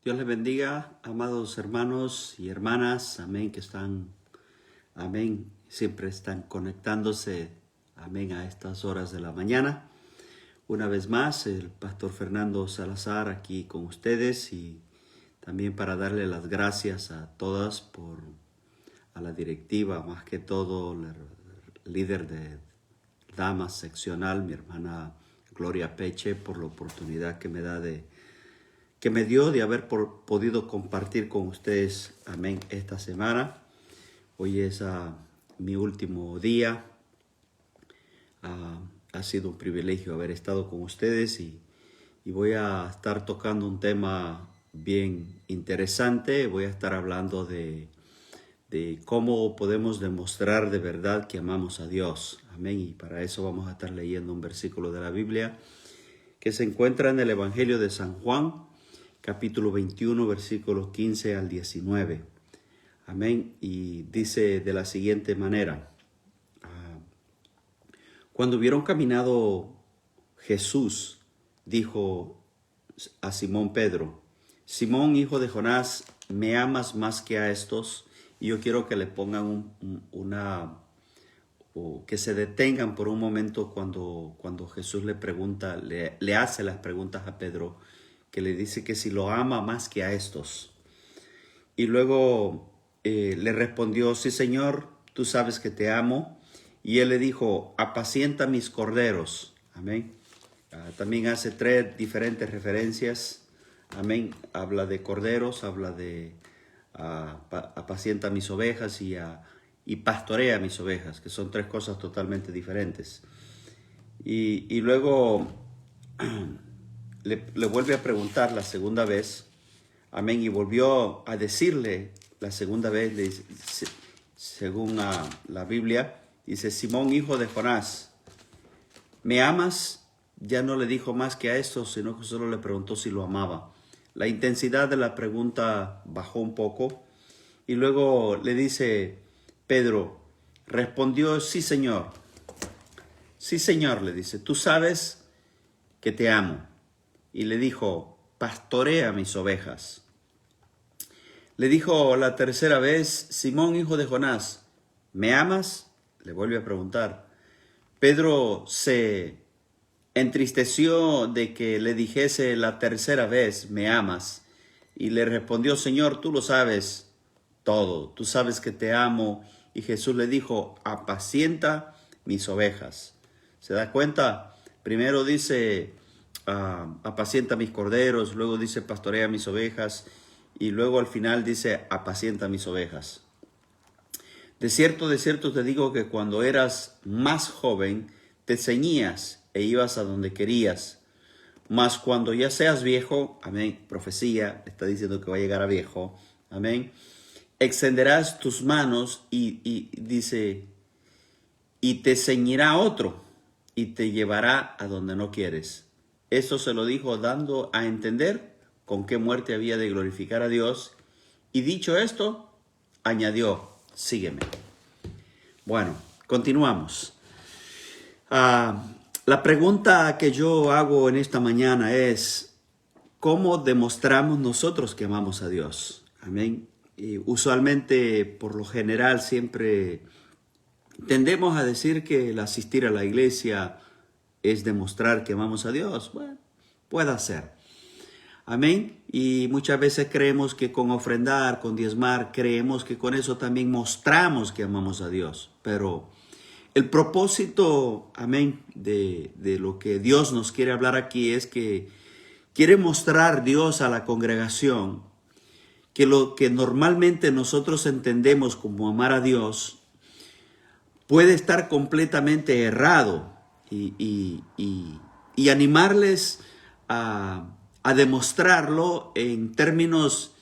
Dios les bendiga, amados hermanos y hermanas, amén, que están, amén, siempre están conectándose, amén, a estas horas de la mañana. Una vez más, el pastor Fernando Salazar aquí con ustedes y también para darle las gracias a todas a la directiva, más que todo, el líder de damas seccional, mi hermana Gloria Peche, por la oportunidad que me dio de haber podido compartir con ustedes, amén, esta semana. Hoy es mi último día. Ha sido un privilegio haber estado con ustedes y voy a estar tocando un tema bien interesante. Voy a estar hablando de cómo podemos demostrar de verdad que amamos a Dios. Amén. Y para eso vamos a estar leyendo un versículo de la Biblia que se encuentra en el Evangelio de San Juan, capítulo 21, versículos 15 al 19. Amén. Y dice de la siguiente manera. Cuando hubieron caminado, Jesús dijo a Simón Pedro: Simón, hijo de Jonás, ¿me amas más que a estos? Y yo quiero que le pongan o que se detengan por un momento cuando Jesús le pregunta, le hace las preguntas a Pedro, que le dice que si lo ama más que a estos. Y luego le respondió: sí, Señor, tú sabes que te amo. Y él le dijo: apacienta mis corderos. Amén. También hace 3 diferentes referencias. Amén. Habla de corderos, habla de apacienta mis ovejas y pastorea mis ovejas, que son 3 cosas totalmente diferentes. Y luego le vuelve a preguntar la segunda vez. Amén. Y volvió a decirle la segunda vez, según la Biblia, dice: Simón, hijo de Jonás, ¿me amas? Ya no le dijo más que a esto, sino que solo le preguntó si lo amaba. La intensidad de la pregunta bajó un poco. Y luego le dice Pedro, respondió: sí, Señor. Sí, Señor, le dice, tú sabes que te amo. Y le dijo: pastorea mis ovejas. Le dijo la tercera vez: Simón, hijo de Jonás, ¿me amas? Le vuelve a preguntar. Pedro se entristeció de que le dijese la tercera vez: ¿me amas? Y le respondió: Señor, tú lo sabes todo, tú sabes que te amo. Y Jesús le dijo: apacienta mis ovejas. ¿Se da cuenta? Primero dice apacienta mis corderos, luego dice pastorea mis ovejas y luego al final dice apacienta mis ovejas. De cierto te digo que cuando eras más joven te ceñías e ibas a donde querías. Mas cuando ya seas viejo, amén, profecía, está diciendo que va a llegar a viejo, amén, extenderás tus manos y dice, y te ceñirá otro y te llevará a donde no quieres. Esto se lo dijo dando a entender con qué muerte había de glorificar a Dios. Y dicho esto, añadió: sígueme. Bueno, continuamos. La pregunta que yo hago en esta mañana es: ¿cómo demostramos nosotros que amamos a Dios? Amén. Y usualmente, por lo general, siempre tendemos a decir que el asistir a la iglesia es demostrar que amamos a Dios. Bueno, puede ser. Amén. Y muchas veces creemos que con ofrendar, con diezmar, creemos que con eso también mostramos que amamos a Dios. Pero el propósito, amén, de lo que Dios nos quiere hablar aquí es que quiere mostrar Dios a la congregación que lo que normalmente nosotros entendemos como amar a Dios puede estar completamente errado y animarles a demostrarlo en términos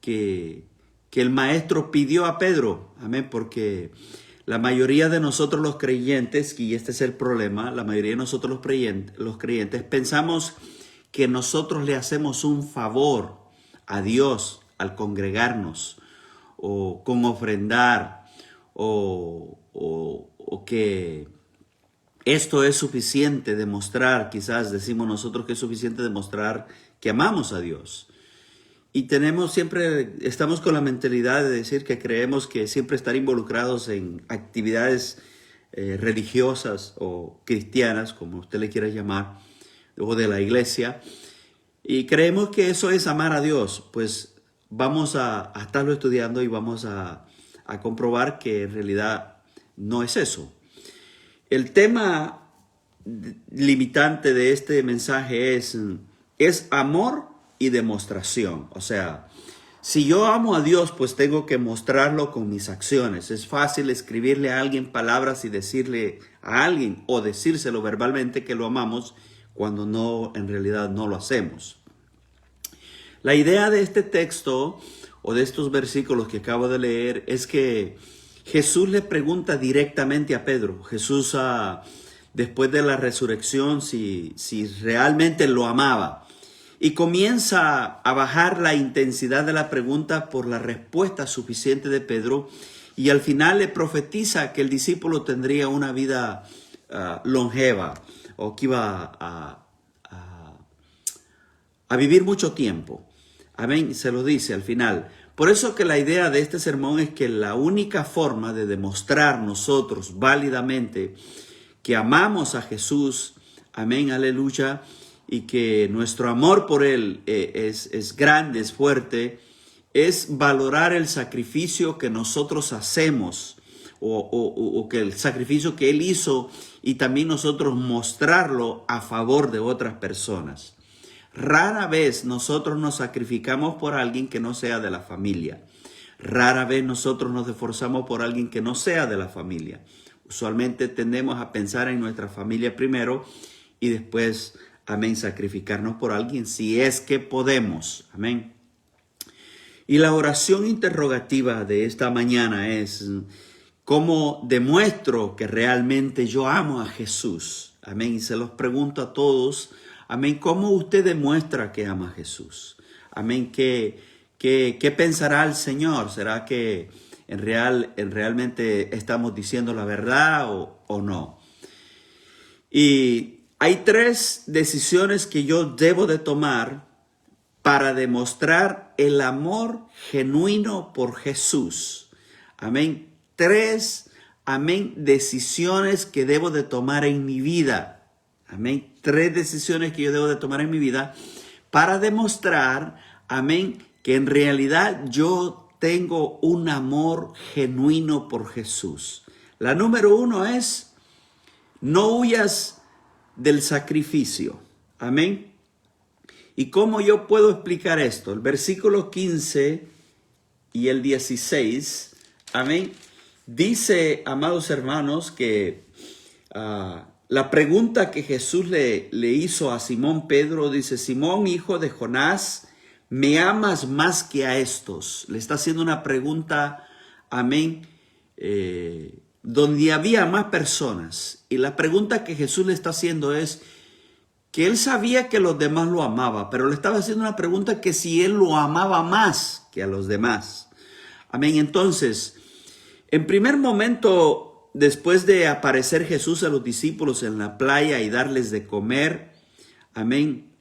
que el maestro pidió a Pedro. Amén, porque la mayoría de nosotros los creyentes, y este es el problema, la mayoría de nosotros los creyentes pensamos que nosotros le hacemos un favor a Dios al congregarnos o con ofrendar o que esto es suficiente demostrar, quizás decimos nosotros que es suficiente demostrar que amamos a Dios. Y estamos con la mentalidad de decir que creemos que siempre estar involucrados en actividades religiosas o cristianas, como usted le quiera llamar, o de la iglesia, y creemos que eso es amar a Dios. Pues vamos a estarlo estudiando y vamos a comprobar que en realidad no es eso. El tema limitante de este mensaje es amor y demostración. O sea, si yo amo a Dios, pues tengo que mostrarlo con mis acciones. Es fácil escribirle a alguien palabras y decirle a alguien o decírselo verbalmente que lo amamos cuando no, en realidad no lo hacemos. La idea de este texto o de estos versículos que acabo de leer es que Jesús le pregunta directamente a Pedro. Jesús, después de la resurrección, si realmente lo amaba. Y comienza a bajar la intensidad de la pregunta por la respuesta suficiente de Pedro. Y al final le profetiza que el discípulo tendría una vida longeva o que iba a vivir mucho tiempo. Amén, se lo dice al final. Por eso que la idea de este sermón es que la única forma de demostrar nosotros válidamente que amamos a Jesús, amén, aleluya, y que nuestro amor por Él es grande, es fuerte, es valorar el sacrificio que nosotros hacemos o que el sacrificio que Él hizo y también nosotros mostrarlo a favor de otras personas. Rara vez nosotros nos sacrificamos por alguien que no sea de la familia. Rara vez nosotros nos esforzamos por alguien que no sea de la familia. Usualmente tendemos a pensar en nuestra familia primero y después, amén, sacrificarnos por alguien si es que podemos. Amén. Y la oración interrogativa de esta mañana es: ¿cómo demuestro que realmente yo amo a Jesús? Amén. Y se los pregunto a todos. Amén. ¿Cómo usted demuestra que ama a Jesús? Amén. ¿Qué pensará el Señor? ¿Será que realmente estamos diciendo la verdad o no? Y hay 3 decisiones que yo debo de tomar para demostrar el amor genuino por Jesús. Amén. 3, amén, decisiones que debo de tomar en mi vida. Amén. 3 decisiones que yo debo de tomar en mi vida para demostrar, amén, que en realidad yo tengo un amor genuino por Jesús. La número 1 es: no huyas del sacrificio. Amén. ¿Y cómo yo puedo explicar esto? El versículo 15 y el 16, amén, dice, amados hermanos, que la pregunta que Jesús le hizo a Simón Pedro, dice: Simón, hijo de Jonás, ¿me amas más que a estos? Le está haciendo una pregunta, amén, donde había más personas. Y la pregunta que Jesús le está haciendo es que él sabía que los demás lo amaban, pero le estaba haciendo una pregunta que si él lo amaba más que a los demás. Amén. Entonces, en primer momento, después de aparecer Jesús a los discípulos en la playa y darles de comer, amén,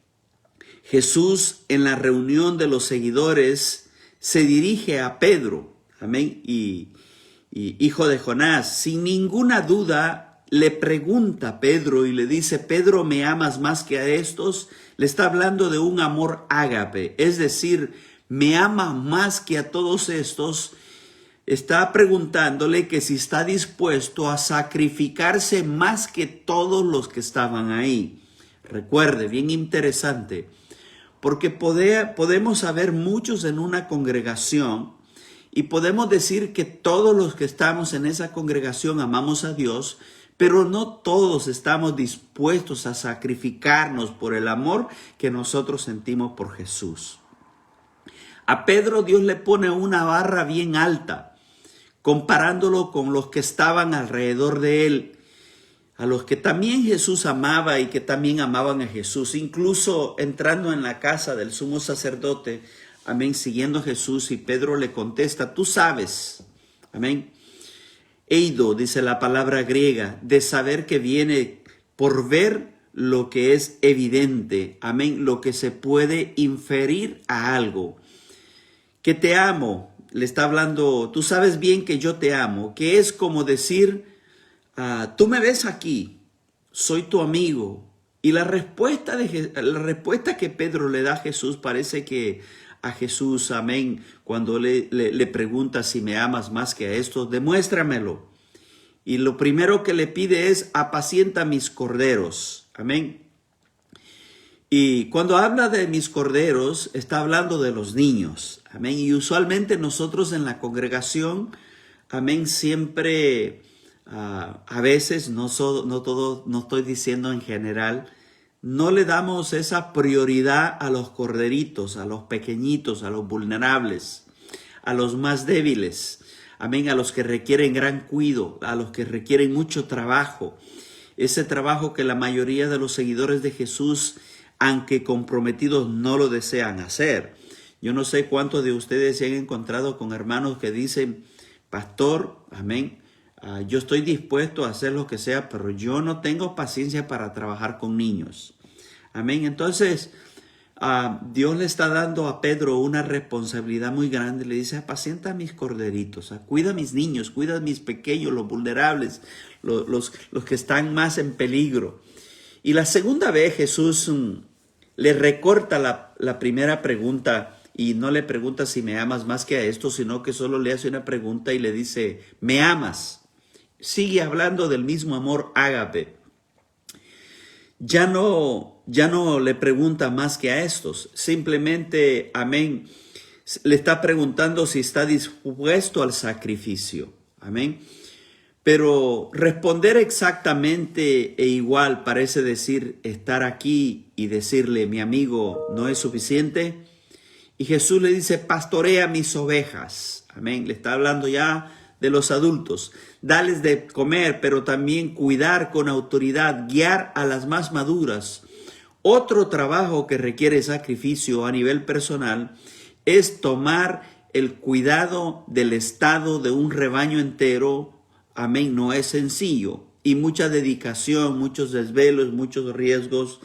Jesús en la reunión de los seguidores se dirige a Pedro, amén, y hijo de Jonás, sin ninguna duda le pregunta a Pedro y le dice: Pedro, ¿me amas más que a estos? Le está hablando de un amor ágape, es decir, me ama más que a todos estos. Está preguntándole que si está dispuesto a sacrificarse más que todos los que estaban ahí. Recuerde, bien interesante, porque podemos haber muchos en una congregación y podemos decir que todos los que estamos en esa congregación amamos a Dios, pero no todos estamos dispuestos a sacrificarnos por el amor que nosotros sentimos por Jesús. A Pedro Dios le pone una barra bien alta, comparándolo con los que estaban alrededor de él, a los que también Jesús amaba y que también amaban a Jesús, incluso entrando en la casa del sumo sacerdote, amén, siguiendo a Jesús, y Pedro le contesta: tú sabes, amén. Eido, dice la palabra griega, de saber que viene por ver lo que es evidente, amén, lo que se puede inferir a algo. que te amo. Le está hablando, tú sabes bien que yo te amo, que es como decir, tú me ves aquí, soy tu amigo. Y la respuesta que Pedro le da a Jesús parece que a Jesús, amén, cuando le pregunta si me amas más que a esto, demuéstramelo. Y lo primero que le pide es apacienta mis corderos, amén. Y cuando habla de mis corderos, está hablando de los niños, amén. Y usualmente nosotros en la congregación, amén, siempre, a veces, no estoy diciendo en general, no le damos esa prioridad a los corderitos, a los pequeñitos, a los vulnerables, a los más débiles, amén, a los que requieren gran cuidado, a los que requieren mucho trabajo. Ese trabajo que la mayoría de los seguidores de Jesús, aunque comprometidos, no lo desean hacer. Yo no sé cuántos de ustedes se han encontrado con hermanos que dicen, pastor, amén, yo estoy dispuesto a hacer lo que sea, pero yo no tengo paciencia para trabajar con niños. Amén. Entonces, Dios le está dando a Pedro una responsabilidad muy grande. Le dice, apacienta a mis corderitos, cuida a mis niños, cuida a mis pequeños, los vulnerables, los que están más en peligro. Y la segunda vez Jesús le recorta la primera pregunta y no le pregunta si me amas más que a esto, sino que solo le hace una pregunta y le dice, ¿me amas? Sigue hablando del mismo amor ágape. Ya no le pregunta más que a estos. Simplemente, amén, le está preguntando si está dispuesto al sacrificio. Amén. Pero responder exactamente e igual parece decir estar aquí y decirle, mi amigo, no es suficiente. Y Jesús le dice, pastorea mis ovejas. Amén. Le está hablando ya de los adultos. Dales de comer, pero también cuidar con autoridad, guiar a las más maduras. Otro trabajo que requiere sacrificio a nivel personal es tomar el cuidado del estado de un rebaño entero. Amén, no es sencillo. Y mucha dedicación, muchos desvelos, muchos riesgos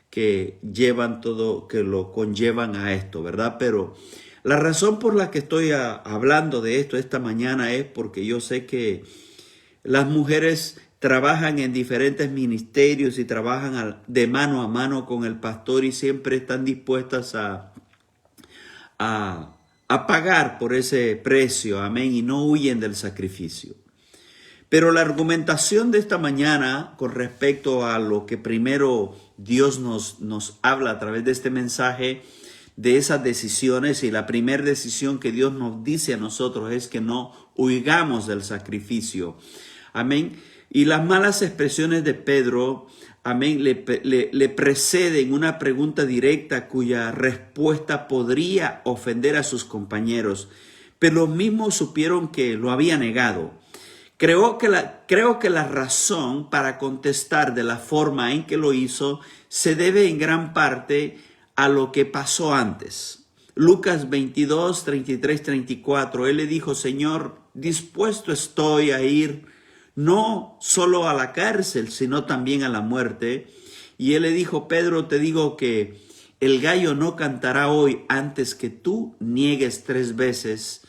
que lo conllevan a esto, ¿verdad? Pero la razón por la que estoy hablando de esto esta mañana es porque yo sé que las mujeres trabajan en diferentes ministerios y trabajan de mano a mano con el pastor y siempre están dispuestas a pagar por ese precio, amén, y no huyen del sacrificio. Pero la argumentación de esta mañana con respecto a lo que primero Dios nos habla a través de este mensaje, de esas decisiones, y la primera decisión que Dios nos dice a nosotros es que no huigamos del sacrificio. Amén. Y las malas expresiones de Pedro, amén, le preceden una pregunta directa cuya respuesta podría ofender a sus compañeros, pero los mismos supieron que lo había negado. Creo que la razón para contestar de la forma en que lo hizo se debe en gran parte a lo que pasó antes. Lucas 22, 33, 34, él le dijo, Señor, dispuesto estoy a ir no solo a la cárcel, sino también a la muerte. Y él le dijo, Pedro, te digo que el gallo no cantará hoy antes que tú niegues 3 veces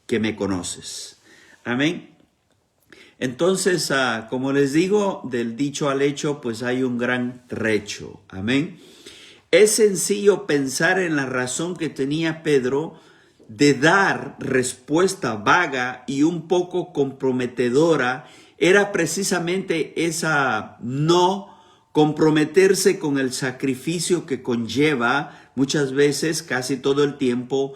que me conoces. Amén. Entonces, como les digo, del dicho al hecho, pues hay un gran trecho. Amén. Es sencillo pensar en la razón que tenía Pedro de dar respuesta vaga y un poco comprometedora. Era precisamente esa no comprometerse con el sacrificio que conlleva muchas veces, casi todo el tiempo,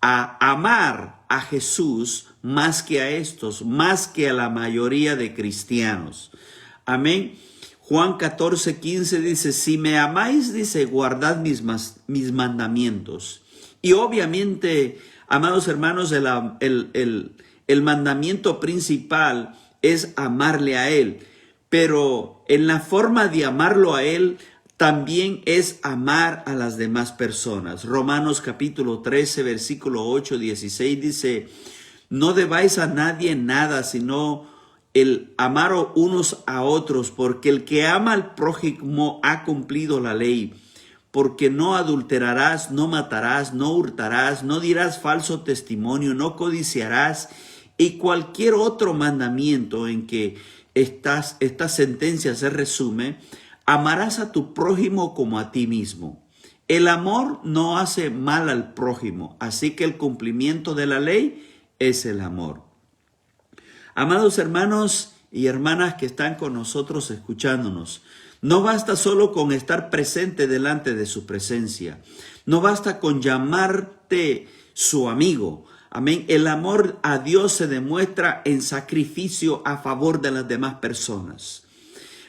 a amar a Jesús más que a estos, más que a la mayoría de cristianos. Amén. Juan 14, 15 dice, si me amáis, dice, guardad mis mandamientos. Y obviamente, amados hermanos, el mandamiento principal es amarle a Él. Pero en la forma de amarlo a Él, también es amar a las demás personas. Romanos capítulo 13, versículo 8, 16 dice, no debáis a nadie nada, sino el amar unos a otros, porque el que ama al prójimo ha cumplido la ley. porque no adulterarás, no matarás, no hurtarás, no dirás falso testimonio, no codiciarás, y cualquier otro mandamiento en que esta sentencia se resume, amarás a tu prójimo como a ti mismo. El amor no hace mal al prójimo, así que el cumplimiento de la ley es el amor. Amados hermanos y hermanas que están con nosotros escuchándonos, no basta solo con estar presente delante de su presencia. No basta con llamarte su amigo. Amén. El amor a Dios se demuestra en sacrificio a favor de las demás personas.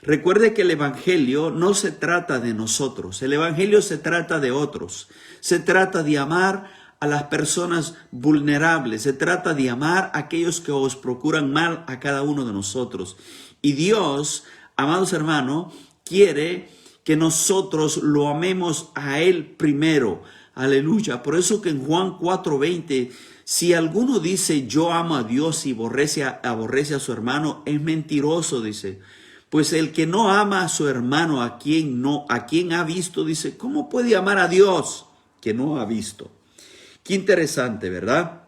Recuerde que el evangelio no se trata de nosotros. El evangelio se trata de otros. Se trata de amar a las personas vulnerables. Se trata de amar a aquellos que os procuran mal a cada uno de nosotros. Y Dios, amados hermanos, quiere que nosotros lo amemos a Él primero. Aleluya. Por eso que en Juan 4:20, si alguno dice yo amo a Dios y aborrece a su hermano, es mentiroso, dice. Pues el que no ama a su hermano, a quien ha visto, dice, ¿cómo puede amar a Dios que no ha visto? Qué interesante, ¿verdad?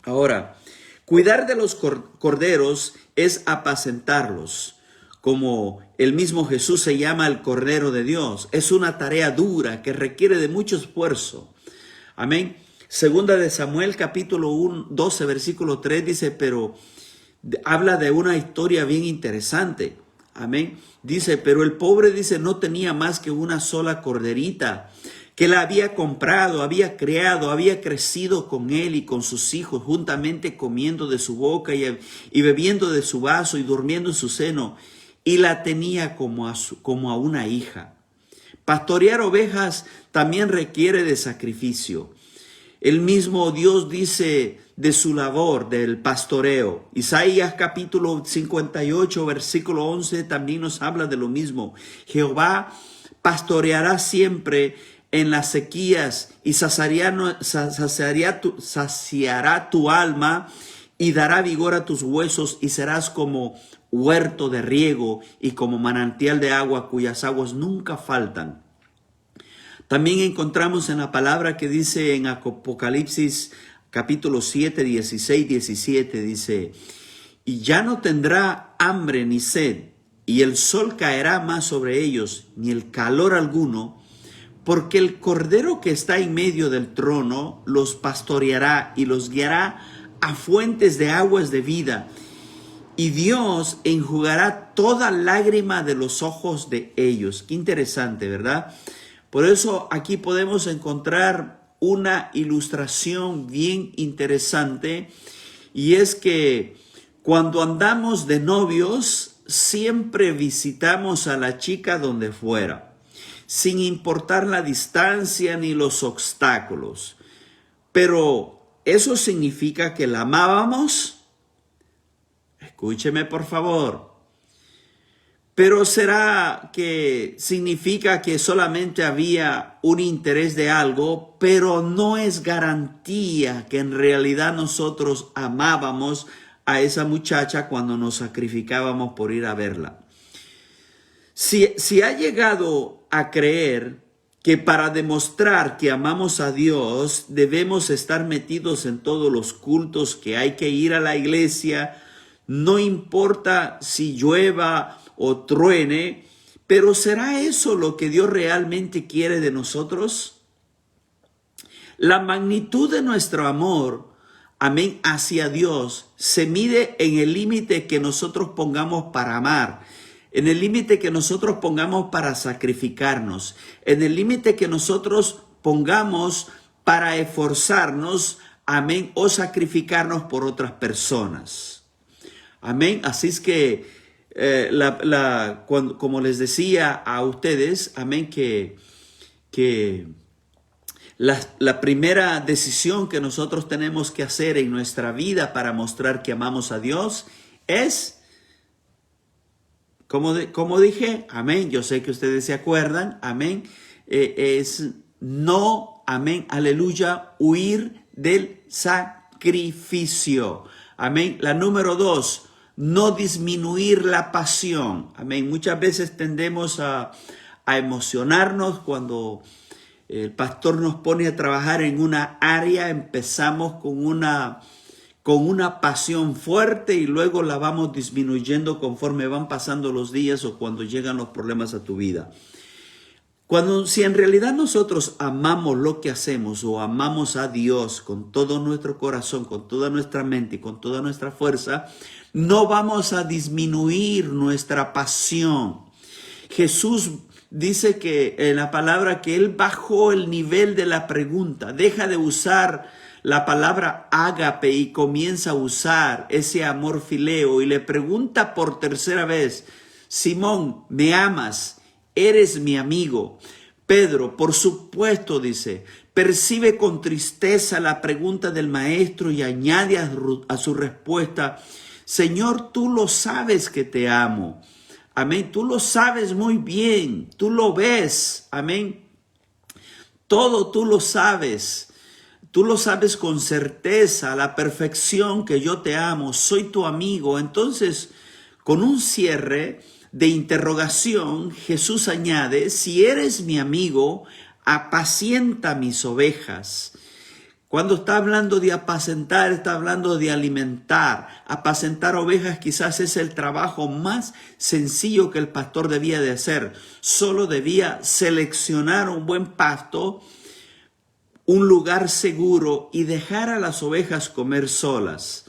Ahora, cuidar de los corderos es apacentarlos. Como el mismo Jesús se llama el Cordero de Dios. Es una tarea dura que requiere de mucho esfuerzo. Amén. Segunda de Samuel, capítulo 12, versículo 3, dice, pero habla de una historia bien interesante. Amén. Dice, pero el pobre, dice, no tenía más que una sola corderita que la había comprado, había criado, había crecido con él y con sus hijos, juntamente comiendo de su boca y bebiendo de su vaso y durmiendo en su seno. Y la tenía como a una hija. Pastorear ovejas también requiere de sacrificio. El mismo Dios dice de su labor, del pastoreo. Isaías capítulo 58, versículo 11 también nos habla de lo mismo. Jehová pastoreará siempre en las sequías y saciará tu alma y dará vigor a tus huesos y serás como huerto de riego y como manantial de agua cuyas aguas nunca faltan. También encontramos en la palabra que dice en Apocalipsis capítulo 7, 16, 17, dice, y ya no tendrá hambre ni sed, y el sol caerá más sobre ellos, ni el calor alguno, porque el Cordero que está en medio del trono los pastoreará y los guiará a fuentes de aguas de vida, y Dios enjugará toda lágrima de los ojos de ellos. Qué interesante, ¿verdad? Por eso aquí podemos encontrar una ilustración bien interesante, y es que cuando andamos de novios siempre visitamos a la chica donde fuera, sin importar la distancia ni los obstáculos. Pero ¿eso significa que la amábamos? Escúcheme por favor. Pero ¿será que significa que solamente había un interés de algo, pero no es garantía que en realidad nosotros amábamos a esa muchacha cuando nos sacrificábamos por ir a verla? Si ha llegado a creer que para demostrar que amamos a Dios debemos estar metidos en todos los cultos, que hay que ir a la iglesia, no importa si llueva o truene, pero ¿será eso lo que Dios realmente quiere de nosotros? La magnitud de nuestro amor, amén, hacia Dios se mide en el límite que nosotros pongamos para amar, en el límite que nosotros pongamos para sacrificarnos, en el límite que nosotros pongamos para esforzarnos, amén, o sacrificarnos por otras personas. Amén. Así es que como les decía a ustedes, amén, que la primera decisión que nosotros tenemos que hacer en nuestra vida para mostrar que amamos a Dios es, como dije, amén, yo sé que ustedes se acuerdan, amén, es no, amén, aleluya, huir del sacrificio. Amén. La número 2, no disminuir la pasión. Amén. Muchas veces tendemos a emocionarnos cuando el pastor nos pone a trabajar en una área, empezamos con una pasión fuerte y luego la vamos disminuyendo conforme van pasando los días o cuando llegan los problemas a tu vida. Si en realidad nosotros amamos lo que hacemos o amamos a Dios con todo nuestro corazón, con toda nuestra mente y con toda nuestra fuerza, no vamos a disminuir nuestra pasión. Jesús dice que en la palabra que Él bajó el nivel de la pregunta, deja de usar la palabra ágape y comienza a usar ese amor fileo y le pregunta por tercera vez, Simón, ¿me amas? ¿Eres mi amigo? Pedro, por supuesto, dice, percibe con tristeza la pregunta del maestro y añade a su respuesta, Señor, tú lo sabes que te amo. Amén, tú lo sabes muy bien, tú lo ves, amén. Todo tú lo sabes con certeza, a la perfección que yo te amo, soy tu amigo. Entonces, con un cierre de interrogación, Jesús añade, si eres mi amigo, apacienta mis ovejas. Cuando está hablando de apacentar, está hablando de alimentar. Apacentar ovejas quizás es el trabajo más sencillo que el pastor debía de hacer. Solo debía seleccionar un buen pasto, un lugar seguro y dejar a las ovejas comer solas.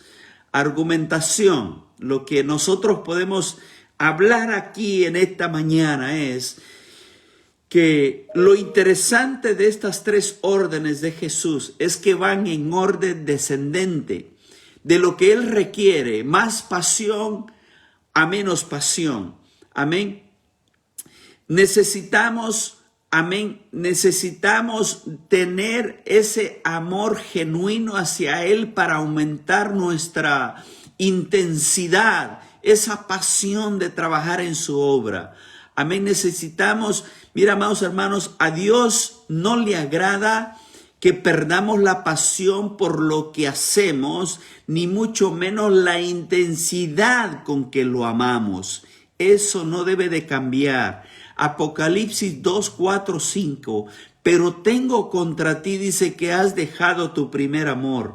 Argumentación. Lo que nosotros podemos hablar aquí en esta mañana es que lo interesante de estas tres órdenes de Jesús es que van en orden descendente de lo que Él requiere, más pasión a menos pasión. Amén. Necesitamos tener ese amor genuino hacia Él para aumentar nuestra intensidad, esa pasión de trabajar en su obra. Amén. Necesitamos, mira, amados hermanos, a Dios no le agrada que perdamos la pasión por lo que hacemos, ni mucho menos la intensidad con que lo amamos. Eso no debe de cambiar. Apocalipsis 2, 4, 5. Pero tengo contra ti, dice, que has dejado tu primer amor.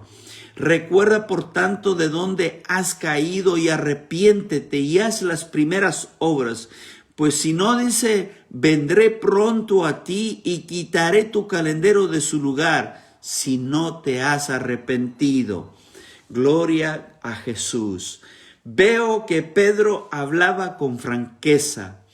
Recuerda, por tanto, de dónde has caído y arrepiéntete y haz las primeras obras. Pues si no, dice, vendré pronto a ti y quitaré tu candelero de su lugar, si no te has arrepentido. Gloria a Jesús. Veo que Pedro hablaba con franqueza.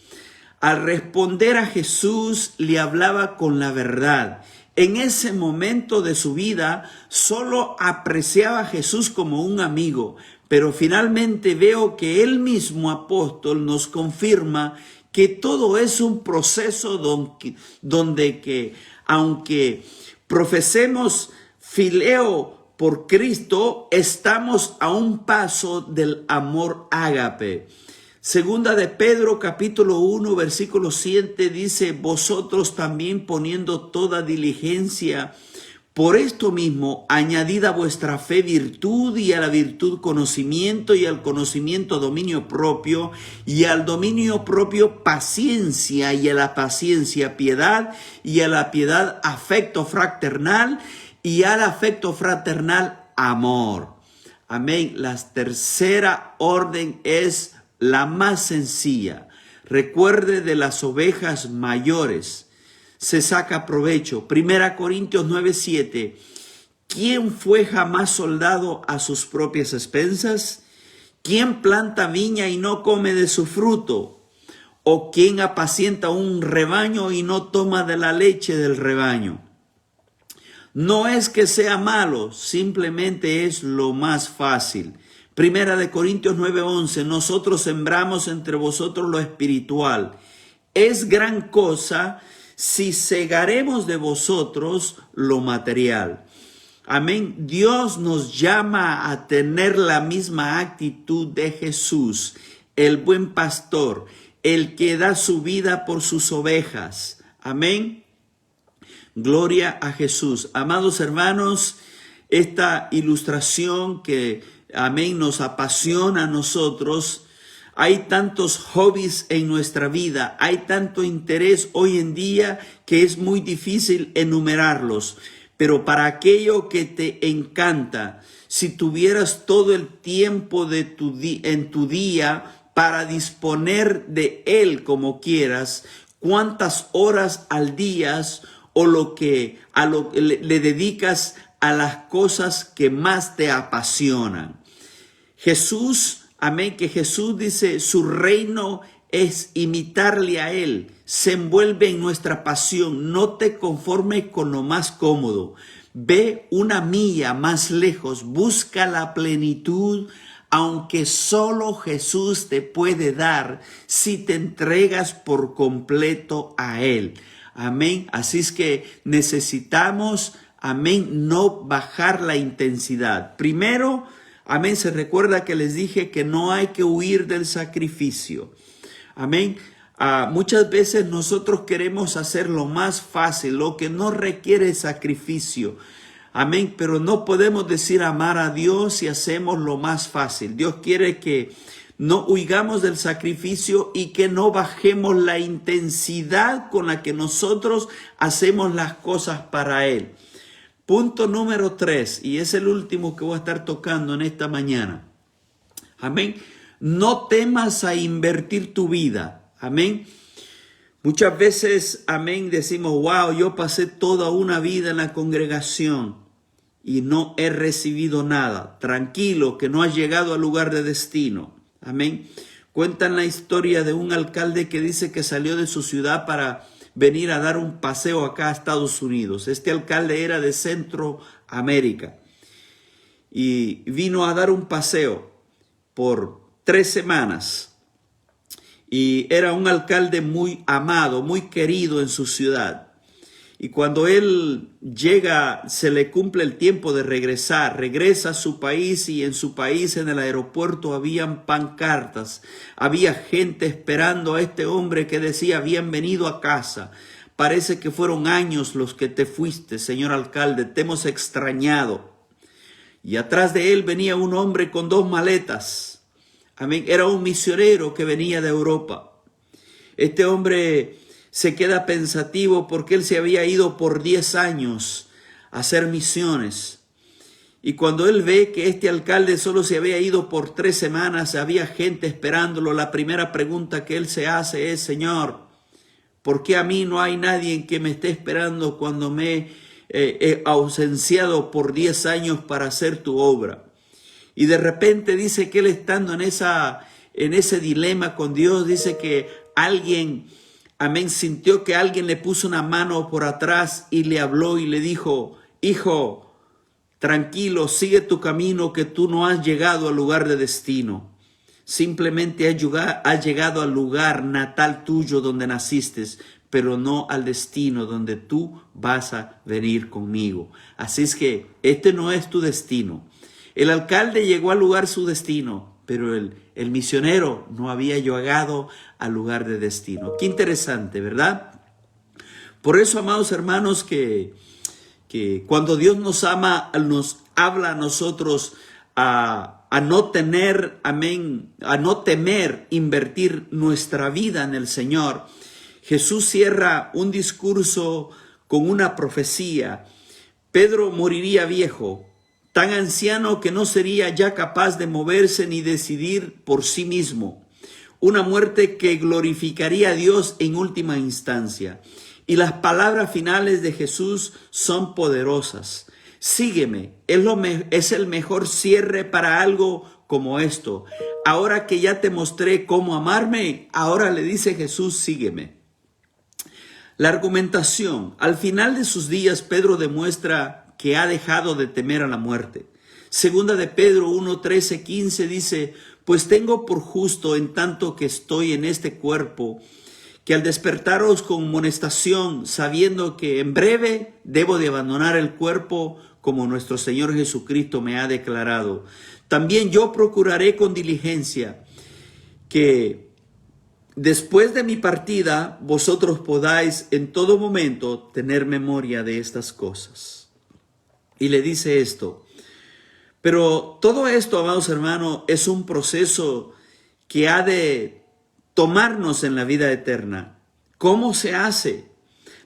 Al responder a Jesús, le hablaba con la verdad. En ese momento de su vida, solo apreciaba a Jesús como un amigo. Pero finalmente veo que el mismo apóstol nos confirma que todo es un proceso donde que aunque profesemos fileo por Cristo, estamos a un paso del amor ágape. Segunda de Pedro capítulo 1 versículo 7 dice, vosotros también poniendo toda diligencia, por esto mismo, añadid a vuestra fe virtud y a la virtud conocimiento y al conocimiento dominio propio y al dominio propio paciencia y a la paciencia piedad y a la piedad afecto fraternal y al afecto fraternal amor. Amén. La tercera orden es la más sencilla. Recuerde de las ovejas mayores. Se saca provecho. 1 Corintios 9:7. ¿Quién fue jamás soldado a sus propias expensas? ¿Quién planta viña y no come de su fruto? ¿O quién apacienta un rebaño y no toma de la leche del rebaño? No es que sea malo, simplemente es lo más fácil. 1 Corintios 9:11. Nosotros sembramos entre vosotros lo espiritual. Es gran cosa si segaremos de vosotros lo material. Amén. Dios nos llama a tener la misma actitud de Jesús, el buen pastor, el que da su vida por sus ovejas. Amén. Gloria a Jesús. Amados hermanos, esta ilustración que, amén, nos apasiona a nosotros, Hay tantos hobbies en nuestra vida, hay tanto interés hoy en día que es muy difícil enumerarlos. Pero para aquello que te encanta, si tuvieras todo el tiempo en tu día para disponer de él como quieras, cuántas horas al día o le dedicas a las cosas que más te apasionan. Jesús, amén, que Jesús dice, su reino es imitarle a él, se envuelve en nuestra pasión. No te conformes con lo más cómodo, ve una milla más lejos, busca la plenitud, aunque solo Jesús te puede dar si te entregas por completo a él. Amén. Así es que necesitamos, amén, no bajar la intensidad. Primero, amén, se recuerda que les dije que no hay que huir del sacrificio. Amén. Muchas veces nosotros queremos hacer lo más fácil, lo que no requiere sacrificio. Amén. Pero no podemos decir amar a Dios si hacemos lo más fácil. Dios quiere que no huigamos del sacrificio y que no bajemos la intensidad con la que nosotros hacemos las cosas para Él. Punto número 3, y es el último que voy a estar tocando en esta mañana. Amén. No temas a invertir tu vida. Amén. Muchas veces, amén, decimos, wow, yo pasé toda una vida en la congregación y no he recibido nada. Tranquilo, que no has llegado al lugar de destino. Amén. Cuentan la historia de un alcalde que dice que salió de su ciudad para venir a dar un paseo acá a Estados Unidos. Este alcalde era de Centroamérica y vino a dar un paseo por 3 semanas. Y era un alcalde muy amado, muy querido en su ciudad. Y cuando él llega, se le cumple el tiempo de regresar. Regresa a su país y en su país, en el aeropuerto, habían pancartas. Había gente esperando a este hombre que decía, bienvenido a casa. Parece que fueron años los que te fuiste, señor alcalde. Te hemos extrañado. Y atrás de él venía un hombre con 2 maletas. Amén. Era un misionero que venía de Europa. Este hombre se queda pensativo porque él se había ido por 10 años a hacer misiones. Y cuando él ve que este alcalde solo se había ido por 3 semanas, había gente esperándolo, la primera pregunta que él se hace es, Señor, ¿por qué a mí no hay nadie que me esté esperando cuando me he ausenciado por 10 años para hacer tu obra? Y de repente dice que él estando en ese dilema con Dios, dice que alguien, amén, sintió que alguien le puso una mano por atrás y le habló y le dijo, hijo, tranquilo, sigue tu camino, que tú no has llegado al lugar de destino. Simplemente has llegado al lugar natal tuyo donde naciste, pero no al destino donde tú vas a venir conmigo. Así es que este no es tu destino. El alcalde llegó al lugar su destino, pero el misionero no había llegado al lugar de destino. Qué interesante, ¿verdad? Por eso, amados hermanos, que cuando Dios nos ama, nos habla a nosotros a no tener, amén, a no temer invertir nuestra vida en el Señor. Jesús cierra un discurso con una profecía. Pedro moriría viejo, tan anciano que no sería ya capaz de moverse ni decidir por sí mismo. Una muerte que glorificaría a Dios en última instancia. Y las palabras finales de Jesús son poderosas. Sígueme, es el mejor cierre para algo como esto. Ahora que ya te mostré cómo amarme, ahora le dice Jesús, sígueme. La argumentación. Al final de sus días, Pedro demuestra que ha dejado de temer a la muerte. Segunda de Pedro 1, 13, 15 dice, pues tengo por justo en tanto que estoy en este cuerpo, que al despertaros con amonestación, sabiendo que en breve debo de abandonar el cuerpo como nuestro Señor Jesucristo me ha declarado. También yo procuraré con diligencia que después de mi partida vosotros podáis en todo momento tener memoria de estas cosas. Y le dice esto. Pero todo esto, amados hermanos, es un proceso que ha de tomarnos en la vida eterna. ¿Cómo se hace?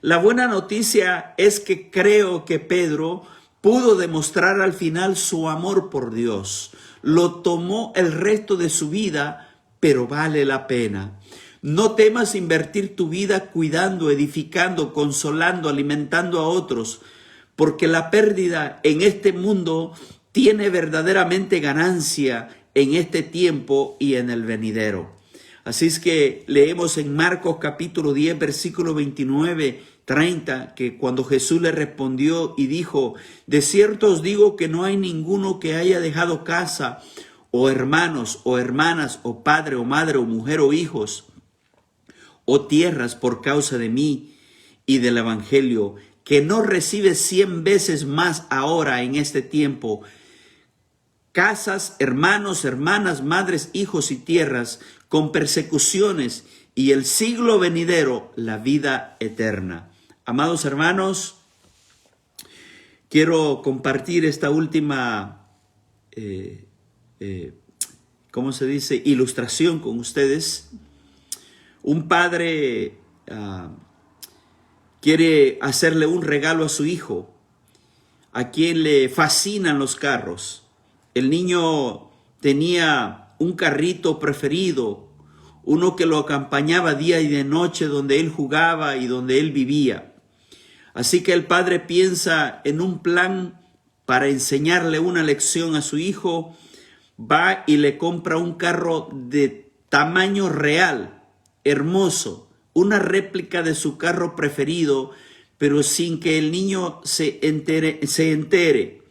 La buena noticia es que creo que Pedro pudo demostrar al final su amor por Dios. Lo tomó el resto de su vida, pero vale la pena. No temas invertir tu vida cuidando, edificando, consolando, alimentando a otros, porque la pérdida en este mundo tiene verdaderamente ganancia en este tiempo y en el venidero. Así es que leemos en Marcos capítulo 10, versículo 29, 30, que cuando Jesús le respondió y dijo: de cierto os digo que no hay ninguno que haya dejado casa, o hermanos, o hermanas, o padre, o madre, o mujer, o hijos, o tierras por causa de mí y del evangelio, que no recibe 100 veces más ahora en este tiempo, casas, hermanos, hermanas, madres, hijos y tierras, con persecuciones, y el siglo venidero, la vida eterna. Amados hermanos, quiero compartir esta última, ¿cómo se dice?, ilustración con ustedes. Un padre quiere hacerle un regalo a su hijo, a quien le fascinan los carros. El niño tenía un carrito preferido, uno que lo acompañaba día y de noche, donde él jugaba y donde él vivía. Así que el padre piensa en un plan para enseñarle una lección a su hijo. Va y le compra un carro de tamaño real, hermoso, una réplica de su carro preferido, pero sin que el niño se entere.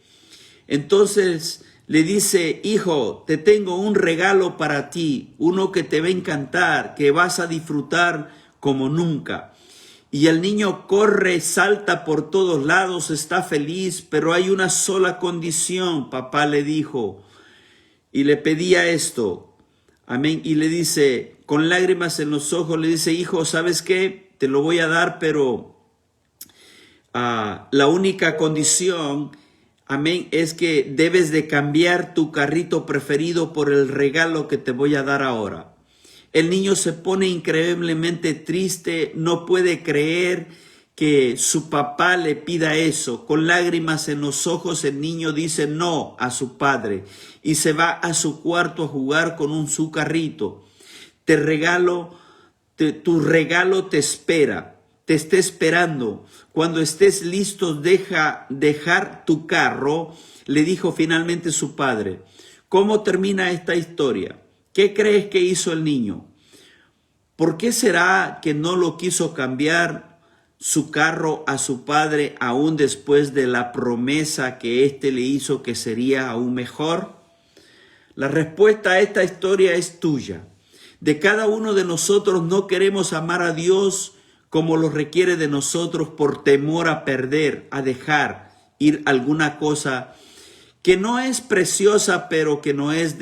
Entonces le dice: hijo, te tengo un regalo para ti, uno que te va a encantar, que vas a disfrutar como nunca. Y el niño corre, salta por todos lados, está feliz, pero hay una sola condición, papá le dijo, y le pedía esto. Amén. Y le dice, con lágrimas en los ojos, le dice: hijo, ¿sabes qué? Te lo voy a dar, pero la única condición, amén, es que debes de cambiar tu carrito preferido por el regalo que te voy a dar ahora. El niño se pone increíblemente triste, no puede creer que su papá le pida eso. Con lágrimas en los ojos, el niño dice no a su padre y se va a su cuarto a jugar con su carrito. Tu regalo te espera, te está esperando. Cuando estés listo, dejar tu carro, le dijo finalmente su padre. ¿Cómo termina esta historia? ¿Qué crees que hizo el niño? ¿Por qué será que no lo quiso cambiar su carro a su padre aún después de la promesa que éste le hizo que sería aún mejor? La respuesta a esta historia es tuya. De cada uno de nosotros no queremos amar a Dios como lo requiere de nosotros por temor a perder, a dejar ir alguna cosa que no es preciosa, pero que no es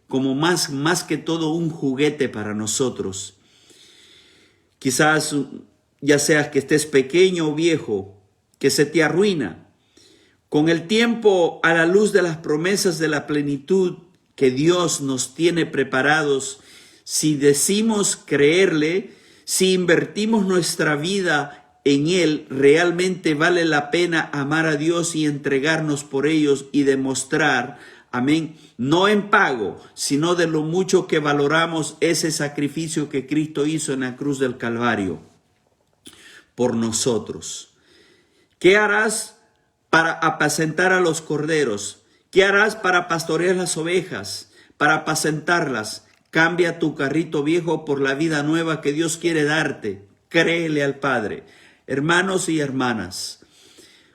como más que todo un juguete para nosotros. Quizás ya seas que estés pequeño o viejo, que se te arruina. Con el tiempo, a la luz de las promesas de la plenitud que Dios nos tiene preparados, si decimos creerle, si invertimos nuestra vida en Él, realmente vale la pena amar a Dios y entregarnos por ellos y demostrar, amén, no en pago, sino de lo mucho que valoramos ese sacrificio que Cristo hizo en la cruz del Calvario por nosotros. ¿Qué harás para apacentar a los corderos? ¿Qué harás para pastorear las ovejas, para apacentarlas? Cambia tu carrito viejo por la vida nueva que Dios quiere darte. Créele al Padre. Hermanos y hermanas,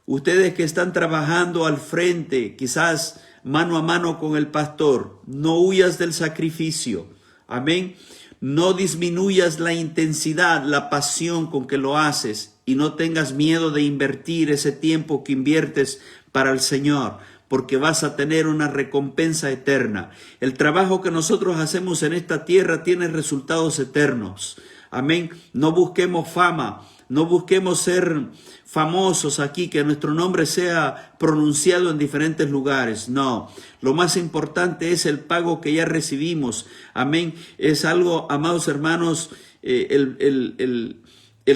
ustedes que están trabajando al frente, quizás mano a mano con el pastor, no huyas del sacrificio. Amén. No disminuyas la intensidad, la pasión con que lo haces y no tengas miedo de invertir ese tiempo que inviertes para el Señor, porque vas a tener una recompensa eterna. El trabajo que nosotros hacemos en esta tierra tiene resultados eternos. Amén. No busquemos fama, No busquemos ser famosos aquí, que nuestro nombre sea pronunciado en diferentes lugares. No, lo más importante es el pago que ya recibimos. Amén. Es algo, amados hermanos, el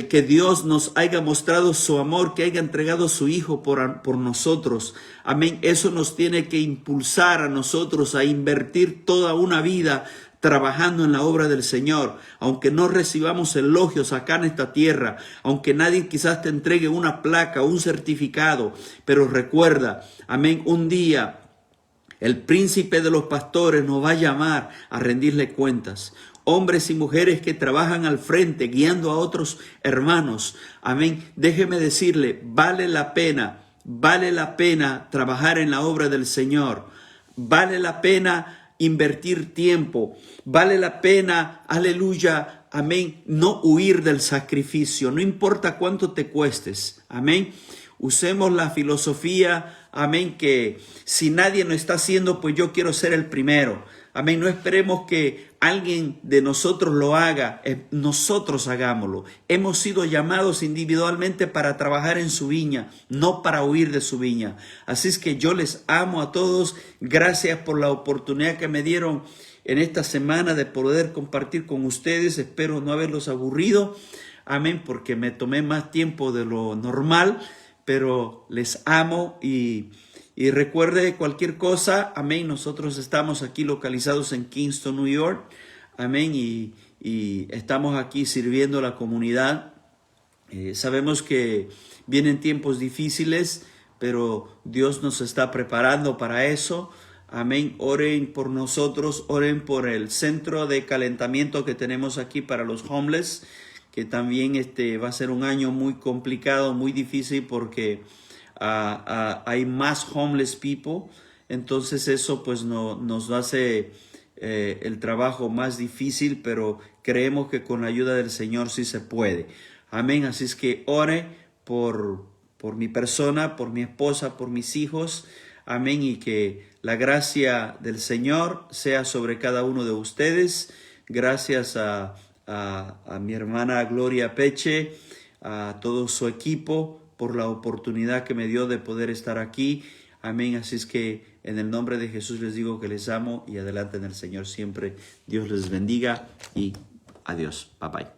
que Dios nos haya mostrado su amor, que haya entregado su Hijo por nosotros. Amén. Eso nos tiene que impulsar a nosotros a invertir toda una vida trabajando en la obra del Señor, aunque no recibamos elogios acá en esta tierra, aunque nadie quizás te entregue una placa o un certificado, pero recuerda, amén, un día el príncipe de los pastores nos va a llamar a rendirle cuentas. Hombres y mujeres que trabajan al frente, guiando a otros hermanos, amén, déjeme decirle, vale la pena trabajar en la obra del Señor, vale la pena invertir tiempo, vale la pena, aleluya, amén, no huir del sacrificio, no importa cuánto te cuestes, amén. Usemos la filosofía, amén, que si nadie lo está haciendo, pues yo quiero ser el primero. Amén, no esperemos que alguien de nosotros lo haga, nosotros hagámoslo. Hemos sido llamados individualmente para trabajar en su viña, no para huir de su viña. Así es que yo les amo a todos. Gracias por la oportunidad que me dieron en esta semana de poder compartir con ustedes. Espero no haberlos aburrido. Amén, porque me tomé más tiempo de lo normal, pero les amo y recuerde cualquier cosa, amén, nosotros estamos aquí localizados en Kingston, New York, amén, y estamos aquí sirviendo a la comunidad. Sabemos que vienen tiempos difíciles, pero Dios nos está preparando para eso. Amén, oren por nosotros, oren por el centro de calentamiento que tenemos aquí para los homeless, que también va a ser un año muy complicado, muy difícil porque hay más homeless people, entonces eso pues nos hace el trabajo más difícil, pero creemos que con la ayuda del Señor sí se puede. Amén, así es que ore por mi persona, por mi esposa, por mis hijos, amén, y que la gracia del Señor sea sobre cada uno de ustedes. Gracias a mi hermana Gloria Peche, a todo su equipo, por la oportunidad que me dio de poder estar aquí. Amén. Así es que en el nombre de Jesús les digo que les amo y adelante en el Señor siempre. Dios les bendiga y adiós. Bye bye.